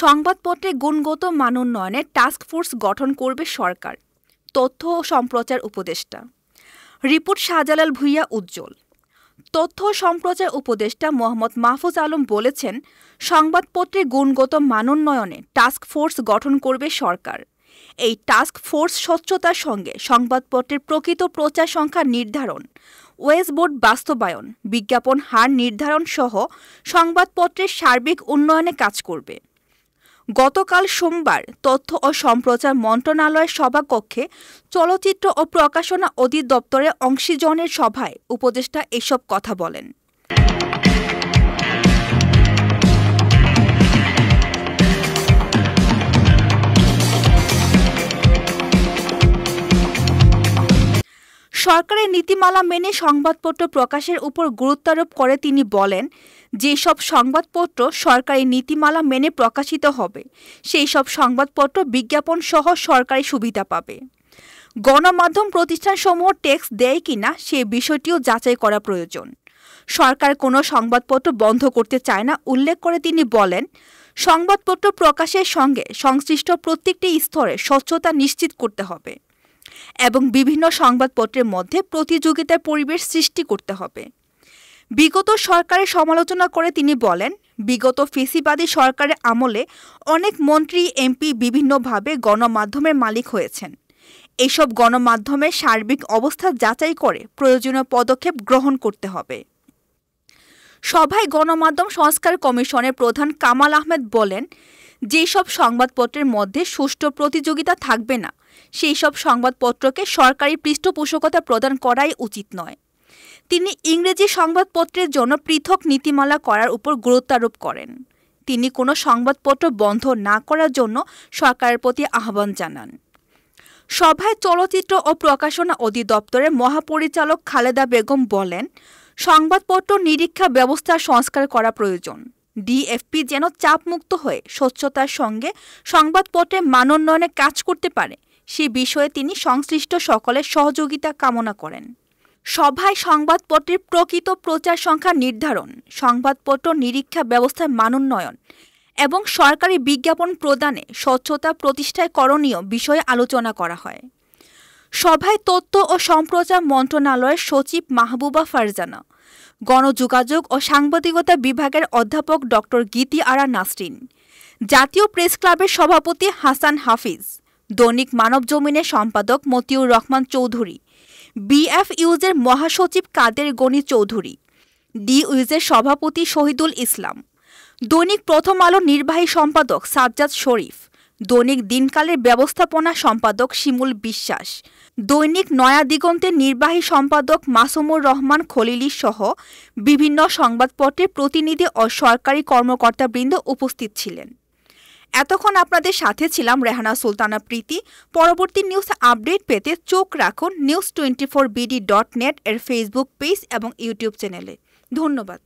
সংবাদপত্রে গুণগত মানোন্নয়নে task force গঠন করবে সরকার, তথ্য ও সম্প্রচার উপদেষ্টা। রিপোর্ট শাহজালাল ভূঁইয়া উজ্জ্বল। তথ্য ও সম্প্রচার উপদেষ্টা মোহাম্মদ মাহফুজ আলম বলেছেন, সংবাদপত্রে গুণগত মানোন্নয়নে টাস্ক ফোর্স গঠন করবে সরকার। এই টাস্ক ফোর্স স্বচ্ছতার সঙ্গে সংবাদপত্রের প্রকৃত প্রচার সংখ্যা নির্ধারণ, ওয়েজ বোর্ড বাস্তবায়ন, বিজ্ঞাপন হার নির্ধারণ সহ সংবাদপত্রের সার্বিক উন্নয়নে কাজ করবে। গতকাল সোমবার তথ্য ও সম্প্রচার মন্ত্রণালয়ের সভাকক্ষে চলচ্চিত্র ও প্রকাশনা অধিদপ্তরের অংশীজনের সভায় উপদেষ্টা এসব কথা বলেন। সরকারের নীতিমালা মেনে সংবাদপত্র প্রকাশের উপর গুরুত্বারোপ করে তিনি বলেন, যেসব সংবাদপত্র সরকারি নীতিমালা মেনে প্রকাশিত হবে সেই সব সংবাদপত্র বিজ্ঞাপন সহ সরকারি সুবিধা পাবে। গণমাধ্যম প্রতিষ্ঠানসমূহ ট্যাক্স দেয় কিনা সে বিষয়টিও যাচাই করা প্রয়োজন। সরকার কোনো সংবাদপত্র বন্ধ করতে চায় না উল্লেখ করে তিনি বলেন, সংবাদপত্র প্রকাশের সঙ্গে সংশ্লিষ্ট প্রত্যেকটি স্তরে স্বচ্ছতা নিশ্চিত করতে হবে এবং বিভিন্ন সংবাদপত্রের মধ্যে প্রতিযোগিতার পরিবেশ সৃষ্টি করতে হবে। বিগত সরকারের সমালোচনা করে তিনি বলেন, বিগত ফেসিবাদী সরকারের আমলে অনেক মন্ত্রী এমপি বিভিন্নভাবে গণমাধ্যমের মালিক হয়েছেন। এইসব গণমাধ্যমের সার্বিক অবস্থা যাচাই করে প্রয়োজনীয় পদক্ষেপ গ্রহণ করতে হবে। সভায় গণমাধ্যম সংস্কার কমিশনের প্রধান কামাল আহমেদ বলেন, যেসব সংবাদপত্রের মধ্যে সুষ্ঠু প্রতিযোগিতা থাকবে না সেই সব সংবাদপত্রকে সরকারি পৃষ্ঠপোষকতা প্রদান করাই উচিত নয়। তিনি ইংরেজি সংবাদপত্রের জন্য পৃথক নীতিমালা করার উপর গুরুত্বারোপ করেন। তিনি কোনো সংবাদপত্র বন্ধ না করার জন্য সরকারের প্রতি আহ্বান জানান। সভায় চলচ্চিত্র ও প্রকাশনা অধিদপ্তরের মহাপরিচালক খালেদা বেগম বলেন, সংবাদপত্র নিরীক্ষা ব্যবস্থা সংস্কার করা প্রয়োজন। ডিএফপি যেন চাপমুক্ত হয়ে স্বচ্ছতার সঙ্গে সংবাদপত্রের মানোন্নয়নে কাজ করতে পারে সে বিষয়ে তিনি সংশ্লিষ্ট সকলের সহযোগিতা কামনা করেন। সভায় সংবাদপত্রের প্রকৃত প্রচার সংখ্যা নির্ধারণ, সংবাদপত্র নিরীক্ষা ব্যবস্থার মানোন্নয়ন এবং সরকারি বিজ্ঞাপন প্রদানে স্বচ্ছতা প্রতিষ্ঠায় করণীয় বিষয়ে আলোচনা করা হয়। সভায় তথ্য ও সম্প্রচার মন্ত্রণালয়ের সচিব মাহবুবা ফারজানা, গণযোগাযোগ ও সাংবাদিকতা বিভাগের অধ্যাপক ড. গীতি আরা নাসরিন, জাতীয় প্রেস ক্লাবের সভাপতি হাসান হাফিজ, দৈনিক মানবজমিনের সম্পাদক মতিউর রহমান চৌধুরী, বিএফইউজের মহাসচিব কাদের গনি চৌধুরী, ডিউজের সভাপতি শহীদুল ইসলাম, দৈনিক প্রথম আলো নির্বাহী সম্পাদক সাজ্জাদ শরীফ, দৈনিক দিনকালের ব্যবস্থাপনা সম্পাদক শিমুল বিশ্বাস, দৈনিক নয়া দিগন্তের নির্বাহী সম্পাদক মাসুমুর রহমান খলিলি সহ বিভিন্ন সংবাদপত্রের প্রতিনিধি ও সরকারি কর্মকর্তাবৃন্দ উপস্থিত ছিলেন। এতক্ষণ আপনাদের সাথে ছিলাম রেহানা সুলতানা প্রীতি। পরবর্তী নিউজ আপডেট পেতে চোখ রাখুন news24bd.net এর ফেসবুক পেজ এবং ইউটিউব চ্যানেলে। ধন্যবাদ।